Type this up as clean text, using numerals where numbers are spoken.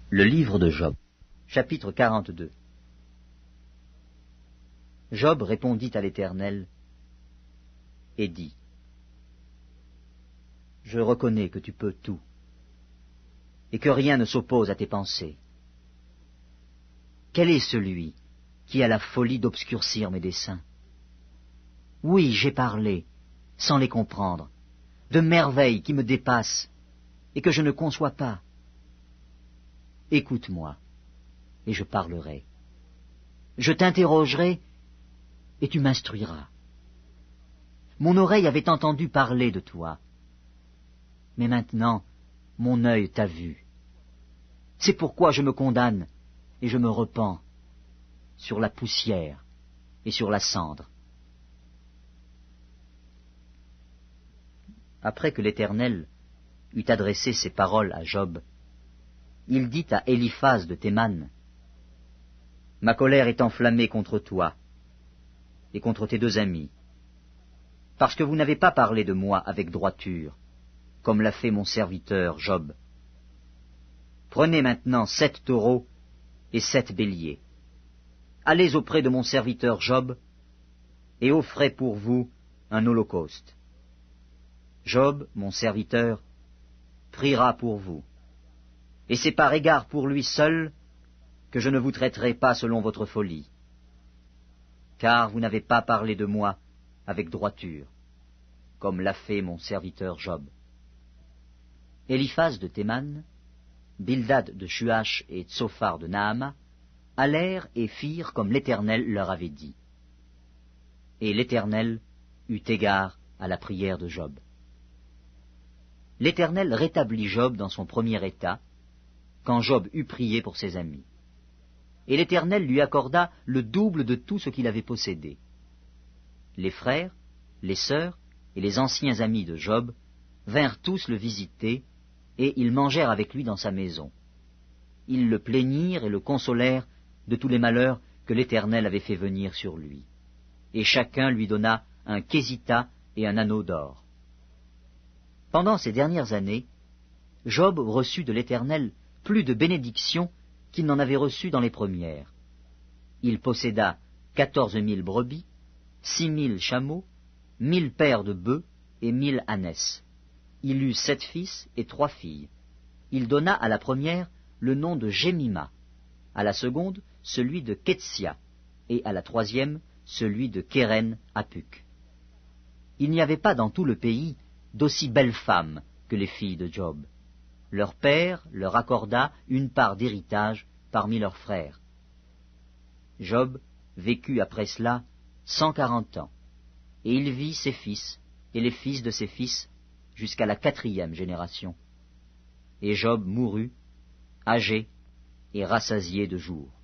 Le livre de Job, chapitre 42. Job répondit à l'Éternel et dit : Je reconnais que tu peux tout, et que rien ne s'oppose à tes pensées. Quel est celui qui a la folie d'obscurcir mes desseins? Oui, j'ai parlé, sans les comprendre, de merveilles qui me dépassent et que je ne conçois pas. Écoute-moi, et je parlerai. Je t'interrogerai, et tu m'instruiras. Mon oreille avait entendu parler de toi, mais maintenant mon œil t'a vu. C'est pourquoi je me condamne et je me repens sur la poussière et sur la cendre. Après que l'Éternel eut adressé ces paroles à Job, il dit à Éliphaz de Théman : Ma colère est enflammée contre toi et contre tes deux amis, parce que vous n'avez pas parlé de moi avec droiture, comme l'a fait mon serviteur Job. Prenez maintenant 7 taureaux et 7 béliers. Allez auprès de mon serviteur Job et offrez pour vous un holocauste. Job, mon serviteur, priera pour vous. Et c'est par égard pour lui seul que je ne vous traiterai pas selon votre folie, car vous n'avez pas parlé de moi avec droiture, comme l'a fait mon serviteur Job. Éliphaz de Théman, Bildad de Shuach et Tsophar de Naama allèrent et firent comme l'Éternel leur avait dit. Et l'Éternel eut égard à la prière de Job. L'Éternel rétablit Job dans son premier état, quand Job eut prié pour ses amis. Et l'Éternel lui accorda le double de tout ce qu'il avait possédé. Les frères, les sœurs et les anciens amis de Job vinrent tous le visiter, et ils mangèrent avec lui dans sa maison. Ils le plaignirent et le consolèrent de tous les malheurs que l'Éternel avait fait venir sur lui. Et chacun lui donna un késita et un anneau d'or. Pendant ces dernières années, Job reçut de l'Éternel plus de bénédictions qu'il n'en avait reçu dans les premières. Il posséda 14 000 brebis, 6 000 chameaux, 1 000 paires de bœufs et 1 000 ânesses. Il eut 7 fils et 3 filles. Il donna à la première le nom de Jémima, à la seconde celui de Ketsia, et à la troisième celui de Kéren Apuk. Il n'y avait pas dans tout le pays d'aussi belles femmes que les filles de Job. Leur père leur accorda une part d'héritage parmi leurs frères. Job vécut après cela 140 ans, et il vit ses fils et les fils de ses fils jusqu'à la 4e génération. Et Job mourut, âgé et rassasié de jours.